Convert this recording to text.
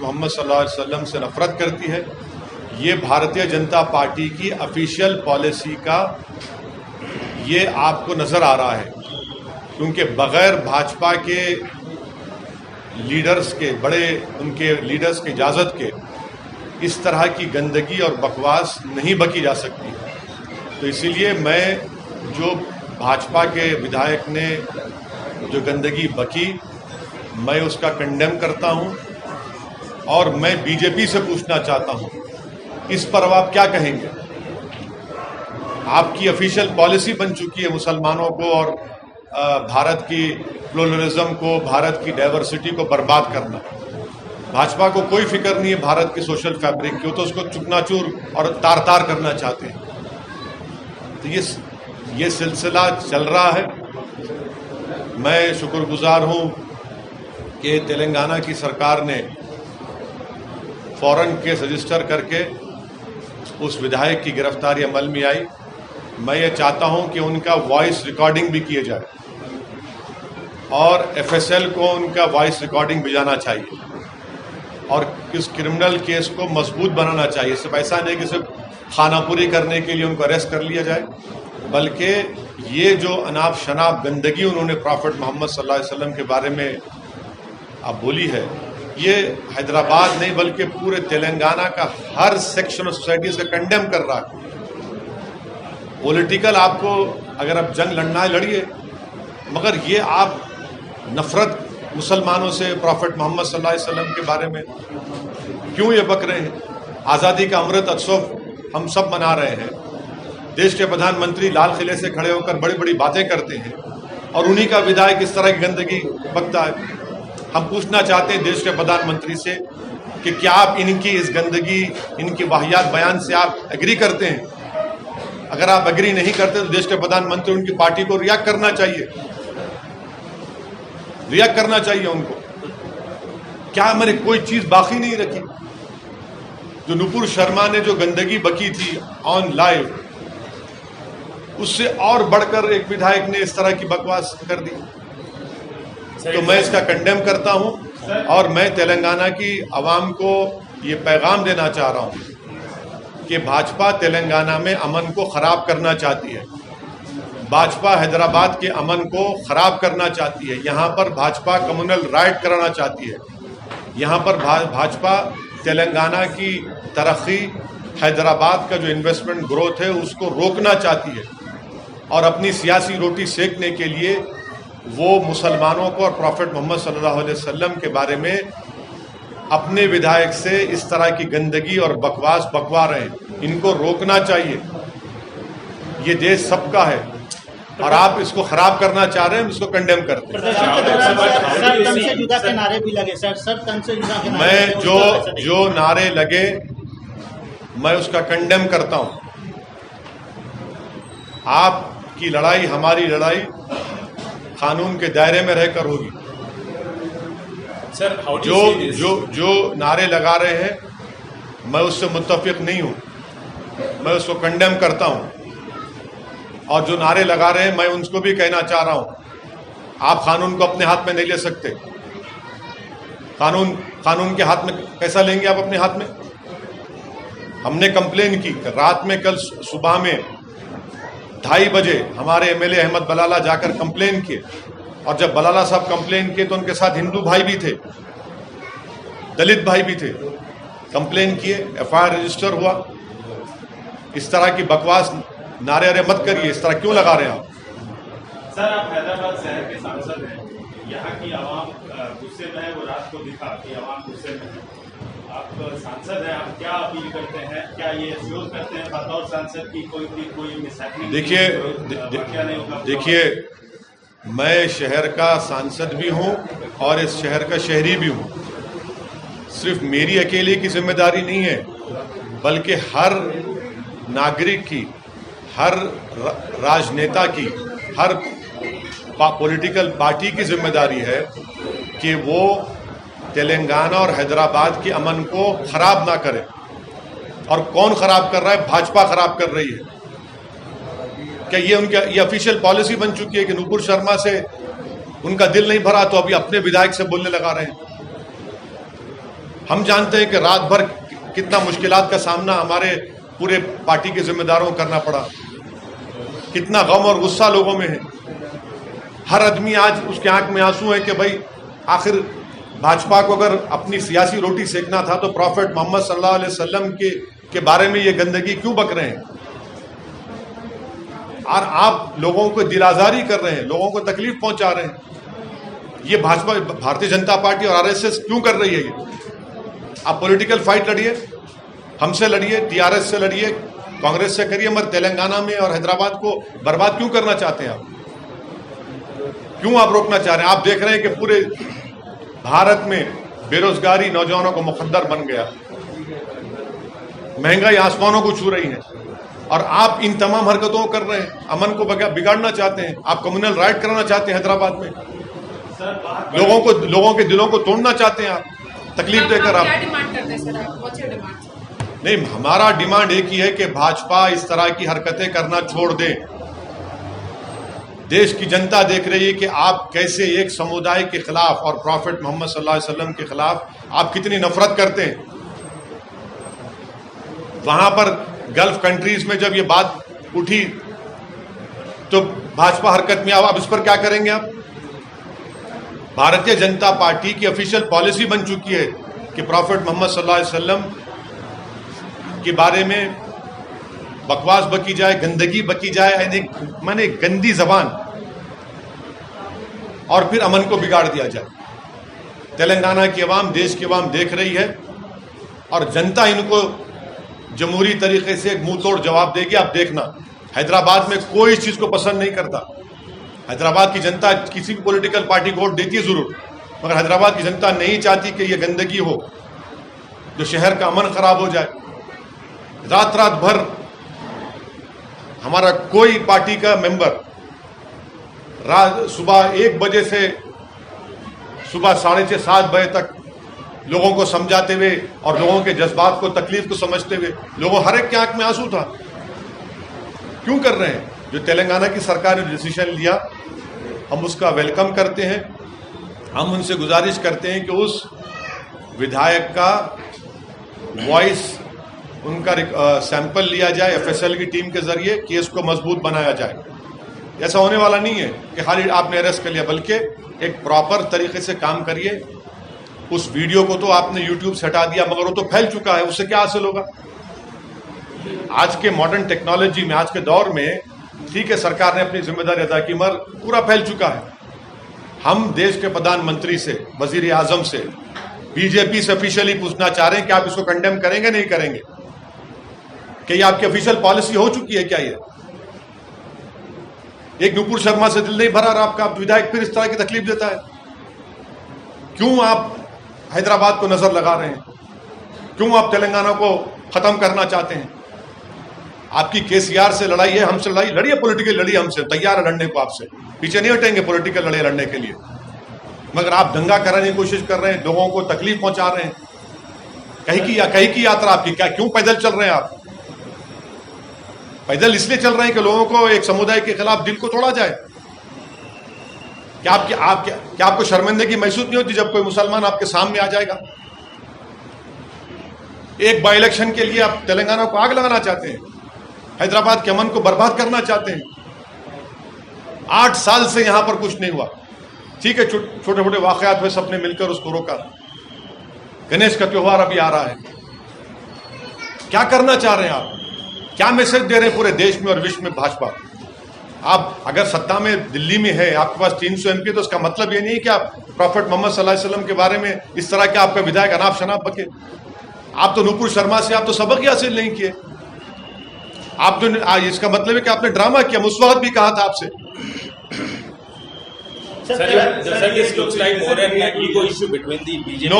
मोहम्मद सल्लल्लाहु अलैहि वसल्लम से नफरत करती है। ये भारतीय जनता पार्टी की ऑफिशियल पॉलिसी का ये आपको नज़र आ रहा है, क्योंकि बग़ैर भाजपा के लीडर्स के, बड़े उनके लीडर्स की इजाज़त के इस तरह की गंदगी और बकवास नहीं बकी जा सकती। तो इसीलिए मैं, जो भाजपा के विधायक ने जो गंदगी बकी, मैं उसका कंडेम करता हूं और मैं बीजेपी से पूछना चाहता हूं, इस पर अब आप क्या कहेंगे? आपकी ऑफिशियल पॉलिसी बन चुकी है मुसलमानों को और भारत की प्लुरलिज्म को, भारत की डाइवर्सिटी को बर्बाद करना। भाजपा को कोई फिक्र नहीं है भारत की सोशल फैब्रिक की, तो उसको चुकनाचूर और तार तार करना चाहते हैं। तो ये सिलसिला चल रहा है। मैं शुक्रगुजार हूं कि तेलंगाना की सरकार ने फौरन केस रजिस्टर करके उस विधायक की गिरफ्तारी अमल में आई। मैं ये चाहता हूं कि उनका वॉइस रिकॉर्डिंग भी किया जाए और एफएसएल को उनका वॉइस रिकॉर्डिंग भेजाना चाहिए और इस क्रिमिनल केस को मजबूत बनाना चाहिए। सिर्फ ऐसा नहीं कि सिर्फ खानापुरी करने के लिए उनको अरेस्ट कर लिया जाए, बल्कि ये जो अनाप शनाप गंदगी उन्होंने प्रॉफिट मोहम्मद सल्लल्लाहु अलैहि वसल्लम के बारे में अब बोली है, ये हैदराबाद नहीं बल्कि पूरे तेलंगाना का हर सेक्शन ऑफ सोसाइटी इसका कंडेम कर रहा है। पॉलिटिकल आपको अगर आप जंग लड़ना है लड़िए, मगर ये आप नफरत मुसलमानों से प्रॉफिट मोहम्मद सल्लल्लाहु अलैहि वसल्लम के बारे में क्यों ये बक रहे हैं? आज़ादी का अमृत उत्सव हम सब मना रहे हैं। देश के प्रधानमंत्री लाल किले से खड़े होकर बड़ी बड़ी बातें करते हैं और उन्हीं का विधायक इस तरह की गंदगी बकता है। हम पूछना चाहते हैं देश के प्रधानमंत्री से कि क्या आप इनकी इस गंदगी, इनकी वाहियात बयान से आप एग्री करते हैं? अगर आप एग्री नहीं करते तो देश के प्रधानमंत्री, उनकी पार्टी को रिएक्ट करना चाहिए, रिएक्ट करना चाहिए उनको। क्या हमारे कोई चीज बाकी नहीं रखी? जो नुपुर शर्मा ने जो गंदगी बकी थी ऑन लाइव, उससे और बढ़कर एक विधायक ने इस तरह की बकवास कर दी। तो मैं इसका कंडेम करता हूं और मैं तेलंगाना की आवाम को ये पैगाम देना चाह रहा हूं कि भाजपा तेलंगाना में अमन को खराब करना चाहती है। भाजपा हैदराबाद के अमन को खराब करना चाहती है। यहाँ पर भाजपा कम्युनल राइट कराना चाहती है। यहाँ पर भाजपा तेलंगाना की तरक्की, हैदराबाद का जो इन्वेस्टमेंट ग्रोथ है उसको रोकना चाहती है और अपनी सियासी रोटी सेकने के लिए वो मुसलमानों को और प्रॉफिट मोहम्मद सल्लल्लाहु अलैहि वसल्लम के बारे में अपने विधायक से इस तरह की गंदगी और बकवास बकवा रहे हैं। इनको रोकना चाहिए। ये देश सबका है और आप इसको खराब करना चाह रहे हैं, इसको कंडेम करते हैं। मैं जो नारे लगे मैं उसका कंडेम करता हूं। आपकी लड़ाई, हमारी लड़ाई कानून के दायरे में रहकर होगी। जो नारे लगा रहे हैं मैं उससे मुत्तफिक नहीं हूं, मैं उसको कंडेम करता हूं। और जो नारे लगा रहे हैं मैं उनको भी कहना चाह रहा हूं, आप कानून को अपने हाथ में नहीं ले सकते। कानून के हाथ में कैसा लेंगे आप अपने हाथ में? हमने कंप्लेन की रात में, कल सुबह में 2:30 बजे हमारे एमएलए अहमद बलाला जाकर कंप्लेन किए और जब बलाला साहब कंप्लेन किए तो उनके साथ हिंदू भाई भी थे, दलित भाई भी थे। कंप्लेन किए, एफआईआर रजिस्टर हुआ। इस तरह की बकवास नारे अरे मत करिए। इस तरह क्यों लगा रहे हैं आप? सर, आप हैदराबाद शहर के सांसद हैं, यहाँ की आवाम गुस्से में है, वो रात को दिखा कि आवाम गुस्से में है। आप सांसद हैं, आप क्या अपील करते हैं? क्या ये एश्योर करते हैं बतौर सांसद की कोई मिसहैपनिंग? देखिए, मैं शहर का सांसद भी हूँ और इस शहर का शहरी भी हूँ। सिर्फ मेरी अकेले की जिम्मेदारी नहीं है, बल्कि हर नागरिक की, हर राजनेता की, हर पॉलिटिकल पार्टी की जिम्मेदारी है कि वो तेलंगाना और हैदराबाद के अमन को खराब ना करे। और कौन खराब कर रहा है? भाजपा खराब कर रही है। क्या ये ऑफिशियल पॉलिसी बन चुकी है कि नुपुर शर्मा से उनका दिल नहीं भरा तो अभी अपने विधायक से बोलने लगा रहे हैं? हम जानते हैं कि रात भर कितना मुश्किलात का सामना हमारे पूरे पार्टी के जिम्मेदारों को करना पड़ा, कितना गम और गुस्सा लोगों में है। हर आदमी आज उसके आंख में आंसू है कि भाई आखिर भाजपा को अगर अपनी सियासी रोटी सेकना था तो प्रॉफेट मोहम्मद सल्लल्लाहु अलैहि वसल्लम के बारे में ये गंदगी क्यों बक रहे हैं, और आप लोगों को दिल आजारी कर रहे हैं, लोगों को तकलीफ पहुंचा रहे हैं। ये भाजपा, भारतीय जनता पार्टी और आरएसएस क्यों कर रही है ये? आप पॉलिटिकल फाइट लड़िए, हमसे लड़िए, टीआरएस से लड़िए, कांग्रेस से करिए, मगर तेलंगाना में और हैदराबाद को बर्बाद क्यों करना चाहते हैं आप? क्यों आप रोकना चाह रहे हैं? आप देख रहे हैं कि पूरे भारत में बेरोजगारी नौजवानों को मुखद्दर बन गया, महंगाई आसमानों को छू रही है, और आप इन तमाम हरकतों को कर रहे हैं। अमन को बिगाड़ना चाहते हैं, आप कम्युनल राइट कराना चाहते हैं हैदराबाद में, लोगों के दिलों को तोड़ना चाहते हैं आप, तकलीफ देकर आप। क्या डिमांड करते हैं सर आप? What's your demand? नहीं, हमारा डिमांड एक ही है कि भाजपा इस तरह की हरकतें करना छोड़ दे। देश की जनता देख रही है कि आप कैसे एक समुदाय के खिलाफ और प्रॉफेट मोहम्मद सल्लल्लाहु अलैहि वसल्लम के खिलाफ आप कितनी नफरत करते हैं। वहां पर गल्फ कंट्रीज में जब ये बात उठी तो भाजपा हरकत में आप इस पर क्या करेंगे? आप, भारतीय जनता पार्टी की ऑफिशियल पॉलिसी बन चुकी है कि प्रॉफेट मोहम्मद सल्लल्लाहु अलैहि वसल्लम के बारे में बकवास बकी जाए, गंदगी बकी जाए, माने गंदी जबान, और फिर अमन को बिगाड़ दिया जाए। तेलंगाना की आवाम, देश की आवाम देख रही है और जनता इनको जमहूरी तरीके से मुंह तोड़ जवाब देगी। आप देखना, हैदराबाद में कोई इस चीज को पसंद नहीं करता। हैदराबाद की जनता किसी भी पॉलिटिकल पार्टी को वोट देती है जरूर, मगर हैदराबाद की जनता नहीं चाहती कि यह गंदगी हो, जो शहर का अमन खराब हो जाए। रात रात भर हमारा कोई पार्टी का मेंबर सुबह 1 बजे से सुबह 6:30-7 बजे तक लोगों को समझाते हुए और लोगों के जज्बात को, तकलीफ को समझते हुए, लोगों हर एक के आंख में आंसू था। क्यों कर रहे हैं? जो तेलंगाना की सरकार ने डिसीजन लिया, हम उसका वेलकम करते हैं। हम उनसे गुजारिश करते हैं कि उस विधायक का वॉइस, उनका सैंपल लिया जाए एफएसएल की टीम के जरिए, केस को मजबूत बनाया जाए। ऐसा होने वाला नहीं है कि खाली आपने अरेस्ट कर लिया, बल्कि एक प्रॉपर तरीके से काम करिए। उस वीडियो को तो आपने यूट्यूब से हटा दिया, मगर वो तो फैल चुका है, उससे क्या हासिल होगा? आज के मॉडर्न टेक्नोलॉजी में, आज के दौर में, ठीक है सरकार ने अपनी जिम्मेदारी अदा की, मगर पूरा फैल चुका है। हम देश के प्रधानमंत्री से, वजीर आजम से, बीजेपी से ऑफिशियली पूछना चाह रहे हैं कि आप इसको कंडेम करेंगे नहीं करेंगे? कि ये आपकी ऑफिशियल पॉलिसी हो चुकी है क्या? ये एक नुपुर शर्मा से दिल नहीं भरा और आपका विधायक फिर इस तरह की तकलीफ देता है। क्यों आप हैदराबाद को नजर लगा रहे हैं? क्यों आप तेलंगाना को खत्म करना चाहते हैं? आपकी केसीआर से लड़ाई है, हमसे लड़ाई लड़िए, पॉलिटिकल लड़िए, हमसे तैयार है लड़ने को, आपसे पीछे नहीं हटेंगे पॉलिटिकल लड़ाई लड़ने के लिए। मगर आप दंगा कराने की कोशिश कर रहे हैं, लोगों को तकलीफ पहुंचा रहे हैं। कहीं की यात्रा आपकी क्या? क्यों पैदल चल रहे हैं आप? पैदल इसलिए चल रहे हैं कि लोगों को एक समुदाय के खिलाफ दिल को तोड़ा जाए। क्या आपको शर्मिंदगी महसूस नहीं होती जब कोई मुसलमान आपके सामने आ जाएगा? एक बाई इलेक्शन के लिए आप तेलंगाना को आग लगाना चाहते हैं, हैदराबाद के अमन को बर्बाद करना चाहते हैं। 8 साल से यहां पर कुछ नहीं हुआ। ठीक है, छोटे छोटे वाकयात हुए, सबने मिलकर उसको रोका। गणेश का त्योहार अभी आ रहा है। क्या करना चाह रहे हैं आप? क्या मैसेज दे रहे हैं पूरे देश में और विश्व में भाजपा? आप अगर सत्ता में दिल्ली में है, आपके पास 300 एमपी, तो उसका मतलब ये नहीं है कि आप प्रॉफेट मोहम्मद सल्लल्लाहु अलैहि वसल्लम के बारे में इस तरह के आपका विधायक अनाप शनाप बके। आप तो नुपुर शर्मा से आप तो सबक ही हासिल नहीं किए। आप तो इसका मतलब है कि आपने ड्रामा किया। उस वक्त भी कहा था आपसे। Sir, this looks like more an ego issue between the BJP